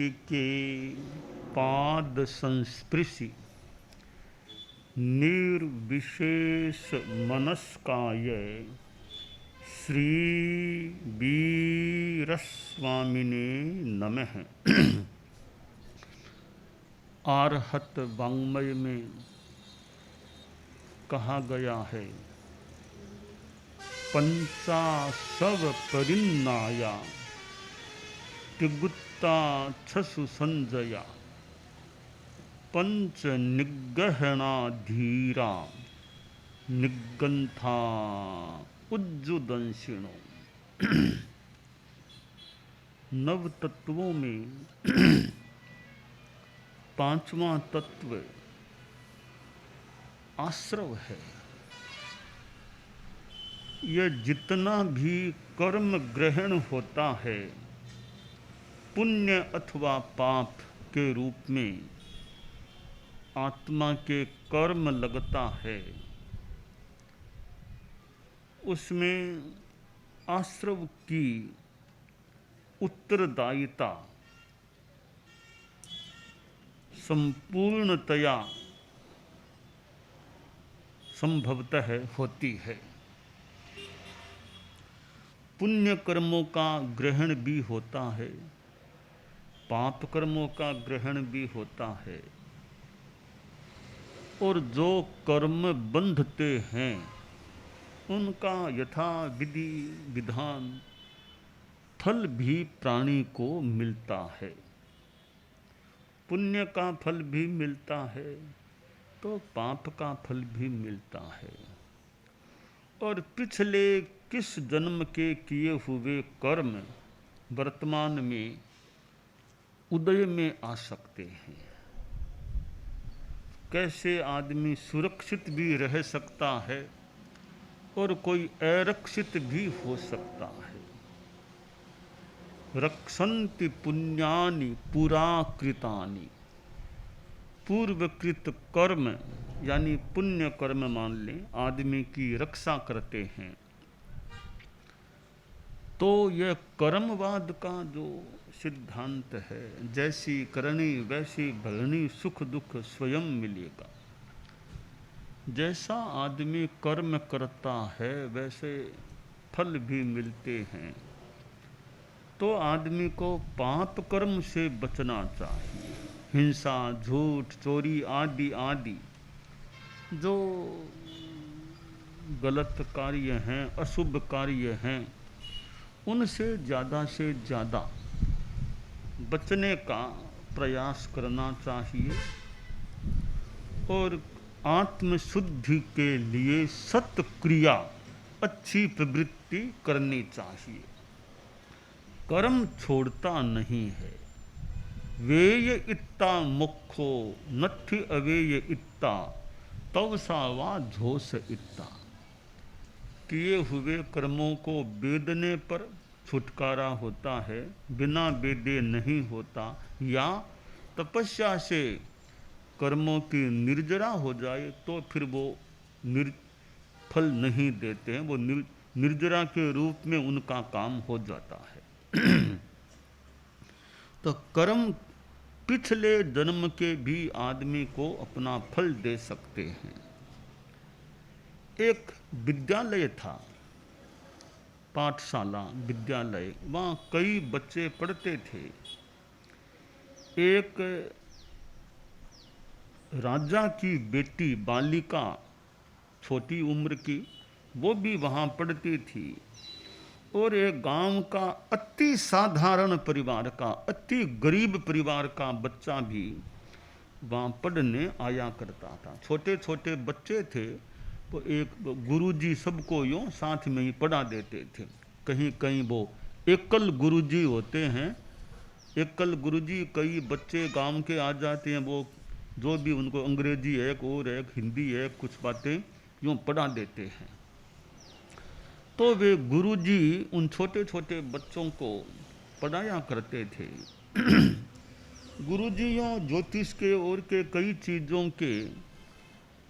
ऋषि के पाद संस्पृशि निर्विशेष मनस्काय श्री वीरस्वामिने नमः। आर्हत वाङ्मय में कहा गया है, पंचाशव परिन्नाया तिगुत्ता छसु संजया पंच निगहना धीरा निगंथा उज्जुदंशिणो। नव तत्वों में पांचवा तत्व आश्रव है। यह जितना भी कर्म ग्रहण होता है पुण्य अथवा पाप के रूप में आत्मा के कर्म लगता है, उसमें आश्रव की उत्तरदायिता संपूर्णतया संभवतः होती है। पुण्य कर्मों का ग्रहण भी होता है, पाप कर्मों का ग्रहण भी होता है, और जो कर्म बंधते हैं उनका यथा विधि विधान फल भी प्राणी को मिलता है। पुण्य का फल भी मिलता है तो पाप का फल भी मिलता है, और पिछले किस जन्म के किए हुए कर्म वर्तमान में उदय में आ सकते हैं। कैसे आदमी सुरक्षित भी रह सकता है और कोई अरक्षित भी हो सकता है। रक्षन्ति पुण्यानि पुराकृतानि, पूर्वकृत कर्म यानी पुण्य कर्म मान लें आदमी की रक्षा करते हैं। तो यह कर्मवाद का जो सिद्धांत है, जैसी करनी वैसी भरनी सुख दुख स्वयं मिलेगा। जैसा आदमी कर्म करता है वैसे फल भी मिलते हैं। तो आदमी को पाप कर्म से बचना चाहिए। हिंसा, झूठ, चोरी आदि आदि जो गलत कार्य हैं, अशुभ कार्य हैं, उनसे ज़्यादा से ज़्यादा बचने का प्रयास करना चाहिए, और आत्मशुद्धि के लिए सत्क्रिया अच्छी प्रवृत्ति करनी चाहिए। कर्म छोड़ता नहीं है। वेय इत्ता मुखो नथि अवेय इत्ता तव सावा झोस इत्ता। किए हुए कर्मों को वेदने पर छुटकारा होता है, बिना वेदे नहीं होता। या तपस्या से कर्मों की निर्जरा हो जाए तो फिर वो फल नहीं देते हैं, वो निर्जरा के रूप में उनका काम हो जाता है। तो कर्म पिछले जन्म के भी आदमी को अपना फल दे सकते हैं। एक विद्यालय था, पाठशाला विद्यालय, वहाँ कई बच्चे पढ़ते थे। एक राजा की बेटी बालिका, छोटी उम्र की, वो भी वहाँ पढ़ती थी। और एक गांव का अति साधारण परिवार का, अति गरीब परिवार का बच्चा भी वहाँ पढ़ने आया करता था। छोटे छोटे बच्चे थे तो एक गुरुजी सबको यूँ साथ में ही पढ़ा देते थे। कहीं कहीं वो एकल गुरुजी होते हैं। एकल गुरुजी, कई बच्चे गांव के आ जाते हैं, वो जो भी उनको अंग्रेजी एक और एक हिंदी एक कुछ बातें यूँ पढ़ा देते हैं। तो वे गुरुजी उन छोटे छोटे बच्चों को पढ़ाया करते थे। गुरुजियों ज्योतिष के और के कई चीज़ों के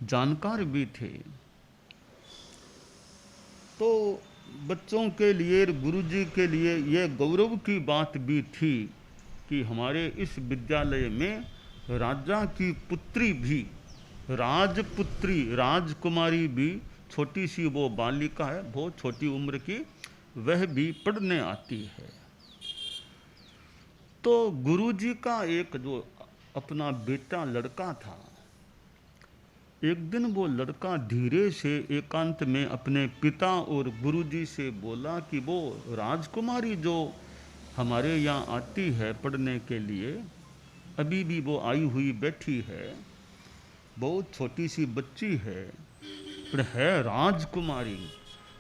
जानकार भी थे। तो बच्चों के लिए, गुरुजी के लिए यह गौरव की बात भी थी कि हमारे इस विद्यालय में राजा की पुत्री भी, राजपुत्री, राजकुमारी भी, छोटी सी वो बालिका है, बहुत छोटी उम्र की, वह भी पढ़ने आती है। तो गुरुजी का एक जो अपना बेटा लड़का था, एक दिन वो लड़का धीरे से एकांत में अपने पिता और गुरुजी से बोला कि वो राजकुमारी जो हमारे यहाँ आती है पढ़ने के लिए, अभी भी वो आई हुई बैठी है, बहुत छोटी सी बच्ची है, पर है राजकुमारी।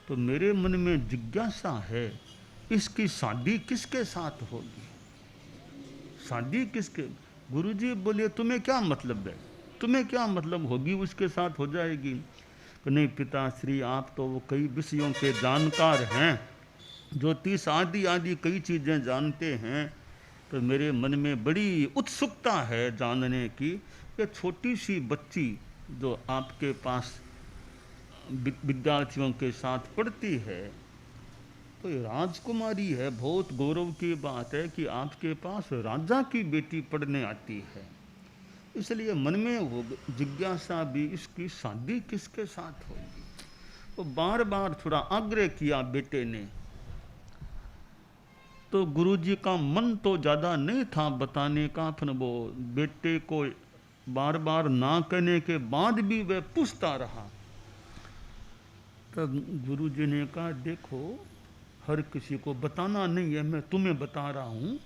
तो मेरे मन में जिज्ञासा है, इसकी शादी किसके साथ होगी? शादी किसके? गुरुजी बोले तुम्हें क्या मतलब है, तुम्हें क्या मतलब, होगी उसके साथ हो जाएगी। तो नहीं पिताश्री, आप तो वो कई विषयों के जानकार हैं, ज्योतिष आदि आदि कई चीज़ें जानते हैं, तो मेरे मन में बड़ी उत्सुकता है जानने की, ये छोटी सी बच्ची जो आपके पास विद्यार्थियों के साथ पढ़ती है, तो ये राजकुमारी है, बहुत गौरव की बात है कि आपके पास राजा की बेटी पढ़ने आती है। इसलिए मन में वो जिज्ञासा भी, इसकी शादी किसके साथ होगी। तो बार बार थोड़ा आग्रह किया बेटे ने। तो गुरुजी का मन तो ज़्यादा नहीं था बताने का, फिर वो बेटे को बार बार ना कहने के बाद भी वह पूछता रहा। तब गुरुजी ने कहा, देखो हर किसी को बताना नहीं है, मैं तुम्हें बता रहा हूँ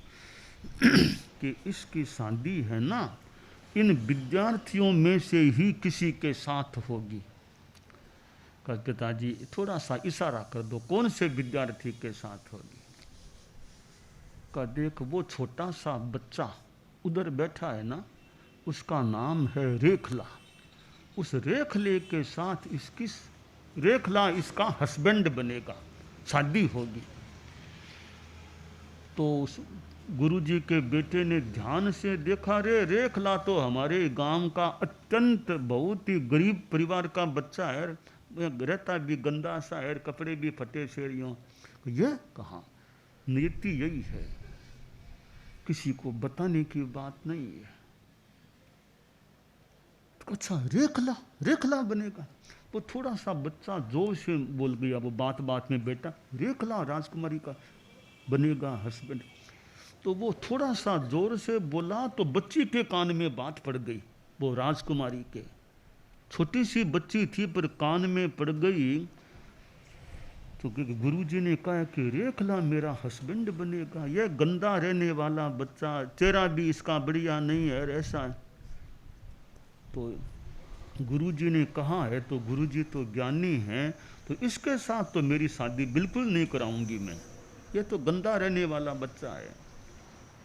कि इसकी शादी है ना, इन विद्यार्थियों में से ही किसी के साथ होगी। कहा पिताजी थोड़ा सा इशारा कर दो, कौन से विद्यार्थी के साथ होगी? कहा देख वो छोटा सा बच्चा उधर बैठा है ना, उसका नाम है रेखला। उस रेखले के साथ इसकी, रेखला इसका हस्बैंड बनेगा, शादी होगी। तो उस गुरुजी के बेटे ने ध्यान से देखा, रे रेखला तो हमारे गांव का अत्यंत बहुत ही गरीब परिवार का बच्चा है, रहता भी गंदा सा है, कपड़े भी फटे शेरियों। ये कहाँ, नीति यही है, किसी को बताने की बात नहीं है। तो अच्छा रेखला, रेखला बनेगा? वो थोड़ा सा बच्चा जोर से बोल गया, वो बात बात में, बेटा रेखला राजकुमारी का बनेगा हस्बैंड। तो वो थोड़ा सा जोर से बोला तो बच्ची के कान में बात पड़ गई, वो राजकुमारी के, छोटी सी बच्ची थी पर कान में पड़ गई। तो गुरुजी ने कहा कि रेखला मेरा हस्बैंड बनेगा, यह गंदा रहने वाला बच्चा, चेहरा भी इसका बढ़िया नहीं है, ऐसा है। तो गुरुजी ने कहा है, तो गुरुजी तो ज्ञानी हैं, तो इसके साथ तो मेरी शादी बिल्कुल नहीं कराऊंगी मैं, ये तो गंदा रहने वाला बच्चा है।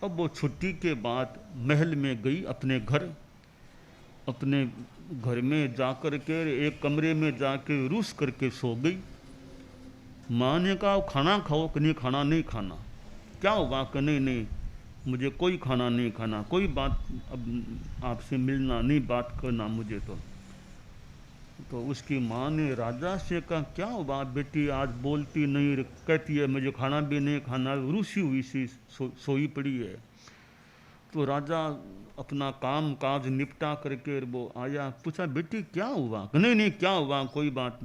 अब वो छुट्टी के बाद महल में गई अपने घर, अपने घर में जाकर के एक कमरे में जाके रूस करके सो गई। माँ ने कहा खाना खाओ, कि नहीं खाना नहीं खाना। क्या हुआ? कि नहीं नहीं मुझे कोई खाना नहीं खाना, कोई बात अब आपसे मिलना नहीं, बात करना मुझे। तो उसकी माँ ने राजा से कहा क्या हुआ बेटी, आज बोलती नहीं, कहती है मुझे खाना भी नहीं खाना, रूसी हुई सी सोई पड़ी है। तो राजा अपना काम काज निपटा करके वो आया, पूछा बेटी क्या हुआ? नहीं नहीं क्या हुआ, कोई बात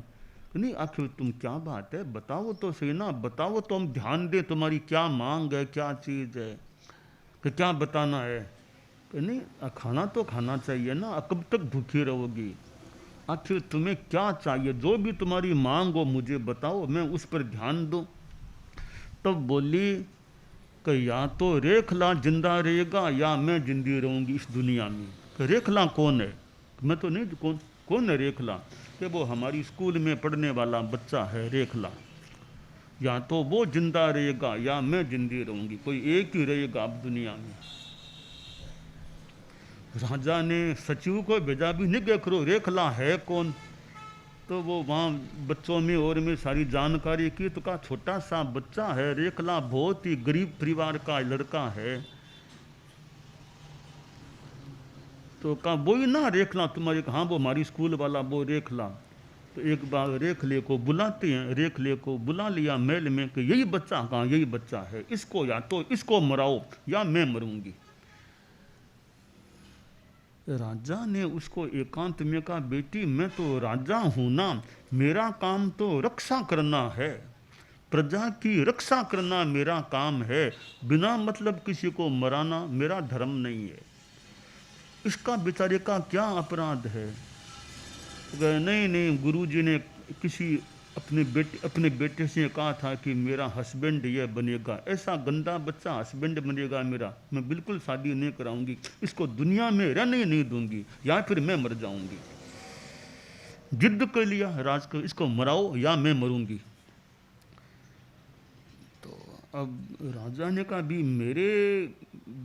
नहीं। आखिर तुम क्या बात है बताओ तो सही ना, बताओ तो हम ध्यान दें, तुम्हारी क्या मांग है, क्या चीज़ है, कि क्या बताना है? कि नहीं खाना तो खाना चाहिए ना, कब तक भूखी रहोगी, आखिर तुम्हें क्या चाहिए, जो भी तुम्हारी मांग हो मुझे बताओ, मैं उस पर ध्यान दूँ। तब बोली कि या तो रेखला जिंदा रहेगा या मैं जिंदी रहूँगी इस दुनिया में। कि रेखला कौन है? मैं तो नहीं, कौन है रेखला? कि वो हमारी स्कूल में पढ़ने वाला बच्चा है रेखला, या तो वो जिंदा रहेगा या मैं जिंदी रहूँगी, कोई एक ही रहेगा अब दुनिया में। राजा ने सचिव को भेजा भी, निगाह करो रेखला है कौन। तो वो वहाँ बच्चों में और में सारी जानकारी की, तो कहा छोटा सा बच्चा है रेखला, बहुत ही गरीब परिवार का लड़का है। तो कहा वही ना रेखला तुम्हारे? हाँ वो हमारी स्कूल वाला वो रेखला। तो एक बार रेखले को बुलाते हैं, रेखले को बुला लिया महल में कि यही बच्चा कहाँ, यही बच्चा है, इसको या तो इसको मराओ या मैं मरूंगी। राजा ने उसको एकांत में कहा, बेटी मैं तो राजा हूं ना, मेरा काम तो रक्षा करना है, प्रजा की रक्षा करना मेरा काम है, बिना मतलब किसी को मराना मेरा धर्म नहीं है। इसका बेचारे का क्या अपराध है? नहीं नहीं, गुरुजी ने किसी अपने बेटे से कहा था कि मेरा हस्बैंड ये बनेगा, ऐसा गंदा बच्चा हस्बैंड बनेगा मेरा, मैं बिल्कुल शादी नहीं कराऊंगी, इसको दुनिया में रहने नहीं दूंगी, या फिर मैं मर जाऊंगी। जिद कर लिया राज को, इसको मराओ या मैं मरूंगी। तो अब राजा ने कहा, भी मेरे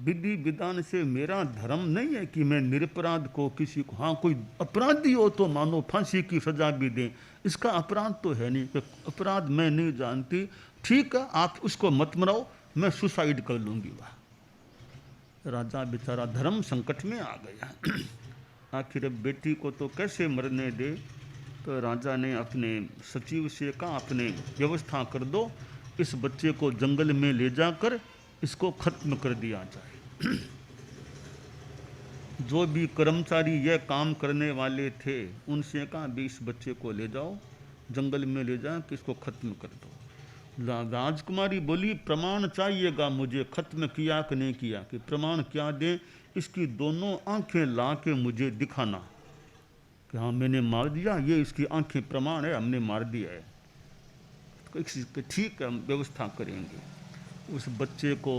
विधि विधान से मेरा धर्म नहीं है कि मैं निरपराध को किसी को, हाँ कोई अपराधी हो तो मानो फांसी की सजा भी दें, इसका अपराध तो है नहीं, अपराध मैं नहीं जानती, ठीक है आप उसको मत मराओ, मैं सुसाइड कर लूंगी। वाह, राजा बेचारा धर्म संकट में आ गया। आखिर बेटी को तो कैसे मरने दे? तो राजा ने अपने सचिव से कहा, अपने व्यवस्था कर दो, इस बच्चे को जंगल में ले जाकर इसको खत्म कर दिया जाए। जो भी कर्मचारी यह काम करने वाले थे उनसे कहा, भी इस बच्चे को ले जाओ जंगल में, ले जाओ कि इसको खत्म कर दो। राजकुमारी बोली, प्रमाण चाहिएगा मुझे, खत्म किया कि नहीं किया, कि प्रमाण क्या दें? इसकी दोनों आंखें ला के मुझे दिखाना कि हाँ मैंने मार दिया, ये इसकी आंखें प्रमाण है, हमने मार दिया है। तो ठीक है, हम व्यवस्था करेंगे। उस बच्चे को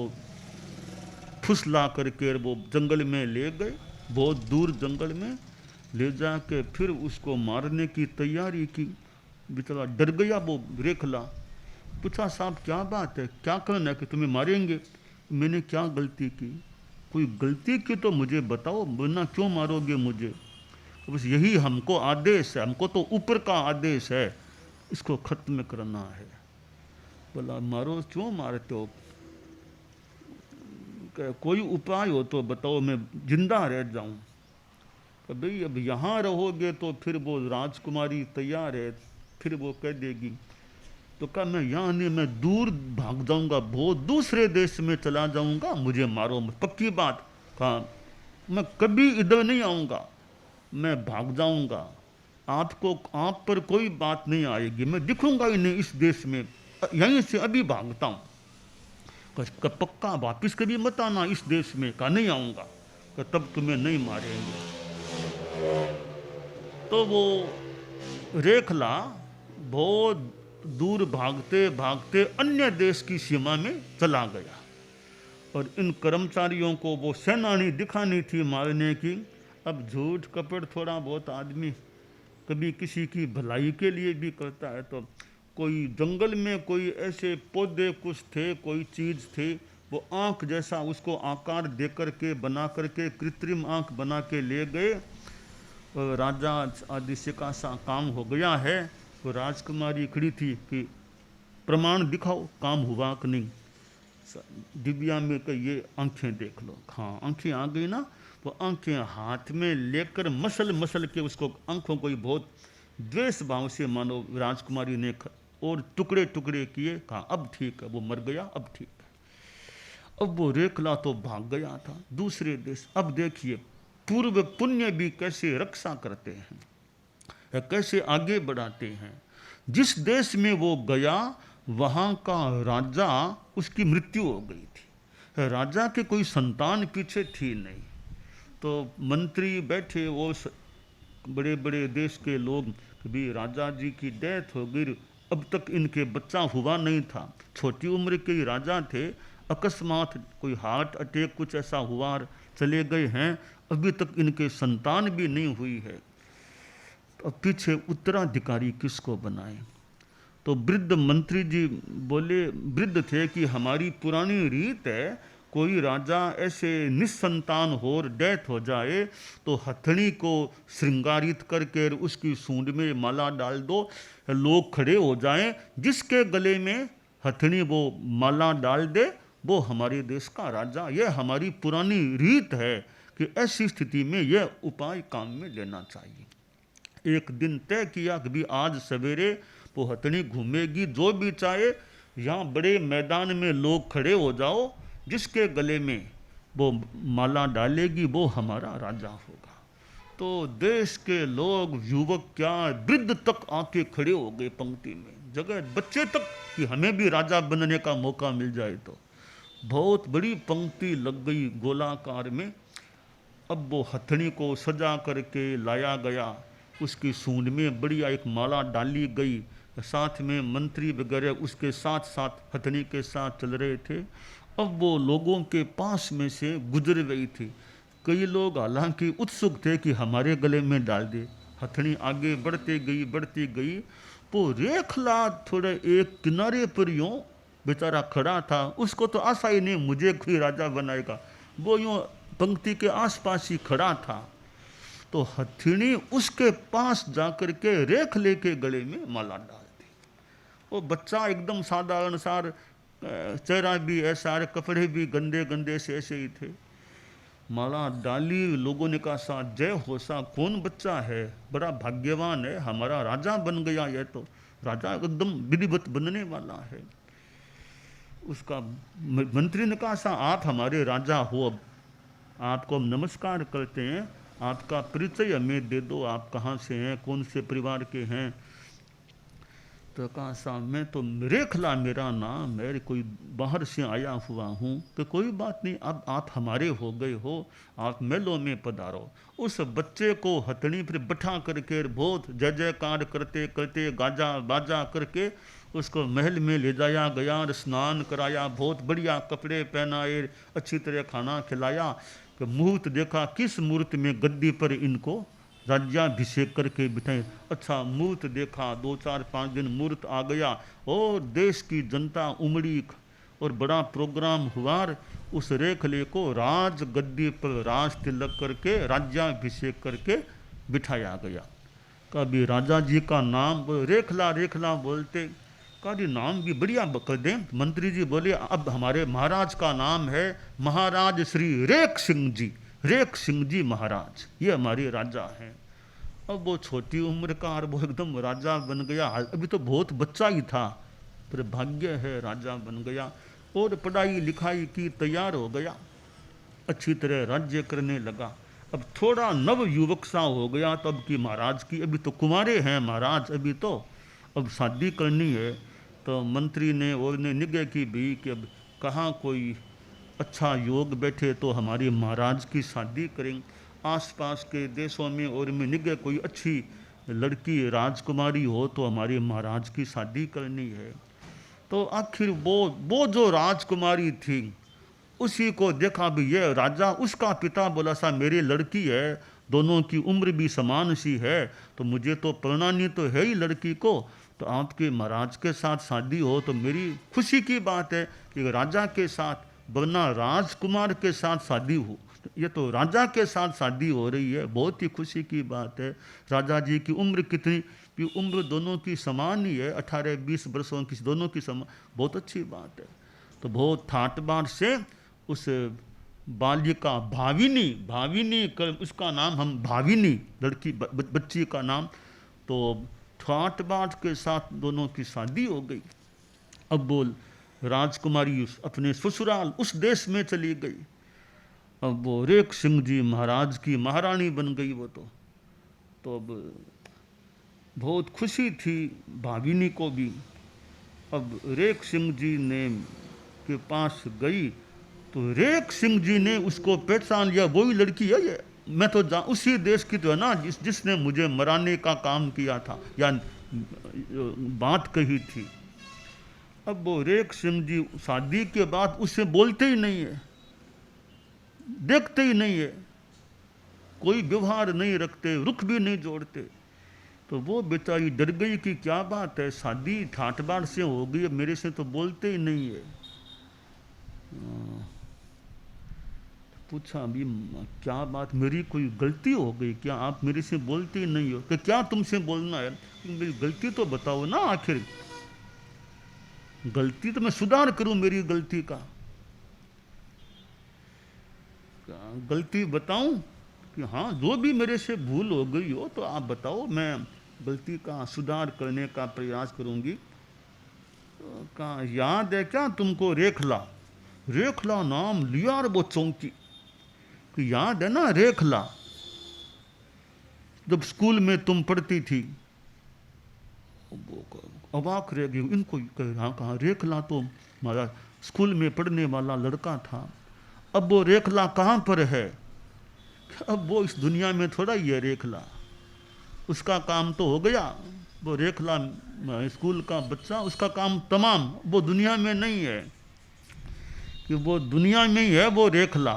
फुसला करके वो जंगल में ले गए, बहुत दूर जंगल में ले जाके फिर उसको मारने की तैयारी की। बेचारा डर गया वो रेखला। पूछा, साहब क्या बात है, क्या कहना है कि तुम्हें मारेंगे? मैंने क्या गलती की? कोई गलती की तो मुझे बताओ, वरना क्यों मारोगे मुझे? बस यही हमको आदेश है, हमको तो ऊपर का आदेश है, इसको खत्म करना है। बोला, मारो, क्यों मारते हो? कोई उपाय हो तो बताओ, मैं जिंदा रह जाऊं। तो भाई अब यहाँ रहोगे तो फिर वो राजकुमारी तैयार है, फिर वो कह देगी। तो कहा, मैं यहाँ नहीं, मैं दूर भाग जाऊंगा, बहुत दूसरे देश में चला जाऊंगा, मुझे मारो, पक्की बात। कहा, मैं कभी इधर नहीं आऊंगा, मैं भाग जाऊंगा, आपको आप पर कोई बात नहीं आएगी, मैं दिखूंगा ही नहीं इस देश में, यहीं से अभी भागता हूँ। पक्का वापिस कभी मत आना इस देश में? का नहीं आऊंगा, तब तुम्हें नहीं मारेंगे। तो वो रेखला बहुत दूर भागते भागते अन्य देश की सीमा में चला गया, और इन कर्मचारियों को वो सेनानी दिखानी थी मारने की। अब झूठ कपट थोड़ा बहुत आदमी कभी किसी की भलाई के लिए भी करता है। तो कोई जंगल में कोई ऐसे पौधे कुछ थे, कोई चीज़ थी, वो आँख जैसा उसको आकार दे करके बना करके कृत्रिम आँख बना के ले गए। राजा आदि से का सा काम हो गया है। तो राजकुमारी खड़ी थी कि प्रमाण दिखाओ, काम हुआ कि नहीं। दिव्या में कही, ये आंखें देख लो। हाँ, आंखें आ गई ना। तो आंखें हाथ में लेकर मसल मसल के उसको, आंखों को बहुत द्वेष भाव से मानो राजकुमारी ने और टुकड़े टुकड़े किए। कहा, अब ठीक है, वो मर गया, अब ठीक है। अब वो रेखला तो भाग गया था दूसरे देश। अब देखिए पूर्व पुण्य भी कैसे रक्षा करते हैं, कैसे आगे बढ़ाते हैं। जिस देश में वो गया वहाँ का राजा, उसकी मृत्यु हो गई थी। राजा के कोई संतान पीछे थी नहीं। तो मंत्री बैठे, वो बड़े बड़े देश के लोग, भी राजा जी की डेथ हो गई, अब तक इनके बच्चा हुआ नहीं था। छोटी उम्र के ही राजा थे, अकस्मात कोई हार्ट अटैक कुछ ऐसा हुआ, चले गए हैं, अभी तक इनके संतान भी नहीं हुई है। तो पीछे उत्तराधिकारी किसको बनाए? तो वृद्ध मंत्री जी बोले, वृद्ध थे, कि हमारी पुरानी रीत है, कोई राजा ऐसे निस्संतान हो और डेथ हो जाए तो हथनी को श्रृंगारित करके उसकी सूंड में माला डाल दो, लोग खड़े हो जाएं, जिसके गले में हथनी वो माला डाल दे वो हमारे देश का राजा। यह हमारी पुरानी रीत है कि ऐसी स्थिति में यह उपाय काम में लेना चाहिए। एक दिन तय किया कि भी आज सवेरे वो हथनी घूमेगी, जो भी चाहे यहाँ बड़े मैदान में लोग खड़े हो जाओ, जिसके गले में वो माला डालेगी वो हमारा राजा होगा। तो देश के लोग, युवक क्या वृद्ध तक आके खड़े हो गए पंक्ति में, जगह बच्चे तक कि हमें भी राजा बनने का मौका मिल जाए। तो बहुत बड़ी पंक्ति लग गई गोलाकार में। अब वो हथनी को सजा करके लाया गया, उसकी सूंड में बढ़िया एक माला डाली गई, साथ में मंत्री वगैरह उसके साथ साथ हथनी के साथ चल रहे थे। अब वो लोगों के पास में से गुजर गई थी। कई लोग हालांकि उत्सुक थे कि हमारे गले में डाल दे। हथनी आगे बढ़ती गई। वो रेखला थोड़े एक किनारे पर यूँ बेचारा खड़ा था, उसको तो आशा ही नहीं मुझे कोई राजा बनाएगा, वो यूँ पंक्ति के आसपास ही खड़ा था। तो हथनी उसके पास जाकर के रेखले के गले में माला डाल दी। वो बच्चा एकदम साधारण सार, चेहरा भी ऐसा, कपड़े भी गंदे गंदे से ऐसे ही थे। माला डाली, लोगों ने कहा सा जय हो, सा कौन बच्चा है, बड़ा भाग्यवान है, हमारा राजा बन गया, ये तो राजा एकदम विधिवत बनने वाला है। उसका मंत्री ने कहा सा आप हमारे राजा हो, अब आपको हम नमस्कार करते हैं, आपका परिचय हमें दे दो, आप कहाँ से हैं, कौन से परिवार के हैं। तो कहा सा मैं तो रेखला मेरा नाम है, कोई बाहर से आया हुआ हूँ। तो कोई बात नहीं, अब आप हमारे हो गए हो, आप महलों में पधारो। उस बच्चे को हथनी पर बैठा करके बहुत जय जयकार करते करते गाजा बाजा करके उसको महल में ले जाया गया, स्नान कराया, बहुत बढ़िया कपड़े पहनाए, अच्छी तरह खाना खिलाया। कि मुहूर्त देखा, किस मुहूर्त में गद्दी पर इनको राज्याभिषेक करके बिठाए। अच्छा मुहूर्त देखा, 2-4-5 दिन मुहूर्त आ गया और देश की जनता उमड़ी और बड़ा प्रोग्राम हुआ। उस रेखले को राज गद्दी पर राज तिलक करके राज्याभिषेक करके बिठाया गया। कभी राजा जी का नाम रेखला रेखला बोलते, कभी नाम भी बढ़िया कर दें। मंत्री जी बोले अब हमारे महाराज का नाम है महाराज श्री रेख सिंह जी, रेख सिंह जी महाराज, ये हमारे राजा हैं। अब वो छोटी उम्र का और वो एकदम राजा बन गया। अभी तो बहुत बच्चा ही था, पर भाग्य है राजा बन गया और पढ़ाई लिखाई की तैयार हो गया, अच्छी तरह राज्य करने लगा। अब थोड़ा नव युवक सा हो गया, तो अब की महाराज की, अभी तो कुंवारे हैं महाराज, अभी तो अब शादी करनी है। तो मंत्री ने और ने निगाह की भी कि अब कहाँ कोई अच्छा योग बैठे तो हमारी महाराज की शादी करें। आसपास के देशों में और में निगाह कोई अच्छी लड़की राजकुमारी हो तो हमारी महाराज की शादी करनी है। तो आखिर वो जो राजकुमारी थी उसी को देखा भी, ये राजा, उसका पिता बोला सा मेरी लड़की है, दोनों की उम्र भी समान सी है, तो मुझे तो परणानी तो है ही लड़की को, तो आपके महाराज के साथ शादी हो तो मेरी खुशी की बात है कि राजा के साथ, वरना राजकुमार के साथ शादी हो, ये तो राजा के साथ शादी हो रही है, बहुत ही खुशी की बात है। राजा जी की उम्र कितनी कि उम्र दोनों की समान ही है, 18-20 वर्षों की दोनों की समान, बहुत अच्छी बात है। तो बहुत ठाट बाट से उस बालिका भाविनी कर, उसका नाम हम भाविनी, लड़की बच्ची का नाम, तो ठाट बाट के साथ दोनों की शादी हो गई। अब बोल राजकुमारी अपने ससुराल उस देश में चली गई। अब वो रेख सिंह जी महाराज की महारानी बन गई वो तो अब बहुत खुशी थी भागिनी को भी। अब रेख सिंह जी ने के पास गई तो रेख सिंह जी ने उसको पहचान लिया, वही लड़की है ये, मैं तो उसी देश की तो है ना जिसने मुझे मराने का काम किया था या बात कही थी। अब वो रेख सिंह जी शादी के बाद उससे बोलते ही नहीं है, देखते ही नहीं है, कोई व्यवहार नहीं रखते, रुख भी नहीं जोड़ते। तो वो बेचारी डर गई कि क्या बात है, शादी ठाट बाट से हो गई, मेरे से तो बोलते ही नहीं है। पूछा अभी क्या बात, मेरी कोई गलती हो गई क्या, आप मेरे से बोलते ही नहीं हो, कि क्या तुमसे बोलना है, मेरी गलती तो बताओ ना, आखिर गलती तो मैं सुधार करूं मेरी गलती का, गलती बताऊं, कि हाँ जो भी मेरे से भूल हो गई हो तो आप बताओ, मैं गलती का सुधार करने का प्रयास करूँगी। तो कहा याद है क्या तुमको रेखला? रेखला नाम लिया और वो चौंकी कि याद है ना रेखला, जब स्कूल में तुम पढ़ती थी। वो अवाक रह गई, इनको कहा रेखला तो हमारा स्कूल में पढ़ने वाला लड़का था, अब वो रेखला कहाँ पर है? अब वो इस दुनिया में थोड़ा ही है रेखला, उसका काम तो हो गया। वो रेखला स्कूल का बच्चा, उसका काम तमाम, वो दुनिया में नहीं है। कि वो दुनिया में ही है वो रेखला?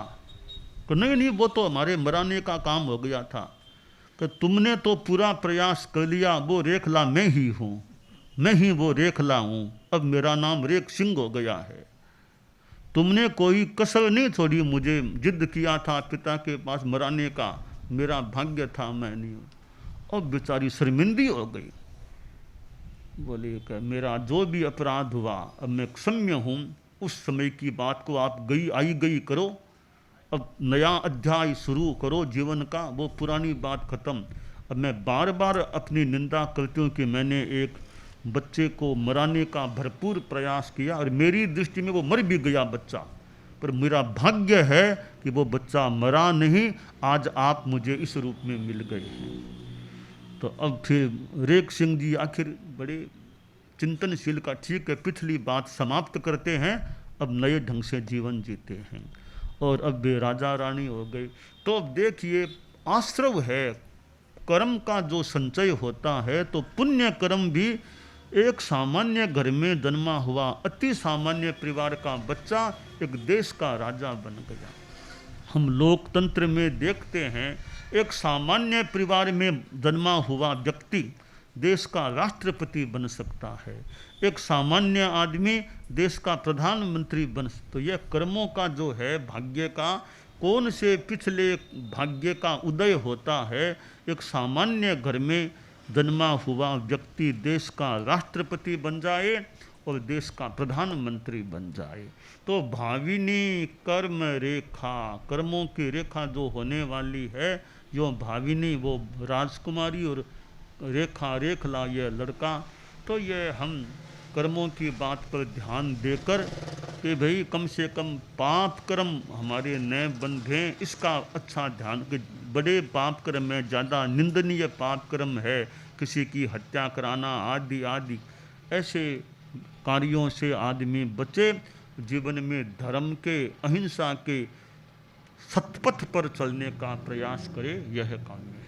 तो नहीं, वो तो हमारे मराने का काम हो गया था। कि तुमने तो पूरा प्रयास कर लिया, वो रेखला मैं ही हूँ, मैं ही वो रेखला हूँ, अब मेरा नाम रेख सिंह हो गया है। तुमने कोई कसर नहीं छोड़ी, मुझे जिद किया था पिता के पास मराने का, मेरा भाग्य था मैं नहीं हूँ। अब बेचारी शर्मिंदी हो गई, बोले कि मेरा जो भी अपराध हुआ अब मैं क्षम्य हूँ, उस समय की बात को आप आई गई करो, अब नया अध्याय शुरू करो जीवन का, वो पुरानी बात खत्म। अब मैं बार बार अपनी निंदा करती हूँ कि मैंने एक बच्चे को मराने का भरपूर प्रयास किया और मेरी दृष्टि में वो मर भी गया बच्चा, पर मेरा भाग्य है कि वो बच्चा मरा नहीं, आज आप मुझे इस रूप में मिल गए। तो अब फिर रेख सिंह जी आखिर बड़े चिंतनशील का, ठीक है पिछली बात समाप्त करते हैं, अब नए ढंग से जीवन जीते हैं, और अब वे राजा रानी हो गए। तो अब देखिए आश्रव है, कर्म का जो संचय होता है, तो पुण्य कर्म भी एक सामान्य घर में जन्मा हुआ अति सामान्य परिवार का बच्चा एक देश का राजा बन गया। हम लोकतंत्र में देखते हैं एक सामान्य परिवार में जन्मा हुआ व्यक्ति देश का राष्ट्रपति बन सकता है, एक सामान्य आदमी देश का प्रधानमंत्री बन सकता। तो यह कर्मों का जो है, भाग्य का कौन से पिछले भाग्य का उदय होता है, एक सामान्य घर में जन्मा हुआ व्यक्ति देश का राष्ट्रपति बन जाए और देश का प्रधानमंत्री बन जाए। तो भाविनी कर्म रेखा, कर्मों की रेखा जो होने वाली है, जो भाविनी वो राजकुमारी और रेखा रेखला ये लड़का। तो ये हम कर्मों की बात पर ध्यान देकर कि भाई कम से कम पाप कर्म हमारे न बंधें, इसका अच्छा ध्यान, कि बड़े पाप कर्म में ज़्यादा निंदनीय पाप कर्म है किसी की हत्या कराना आदि आदि, ऐसे कार्यों से आदमी बचे, जीवन में धर्म के, अहिंसा के सतपथ पर चलने का प्रयास करे, यह काम्य है।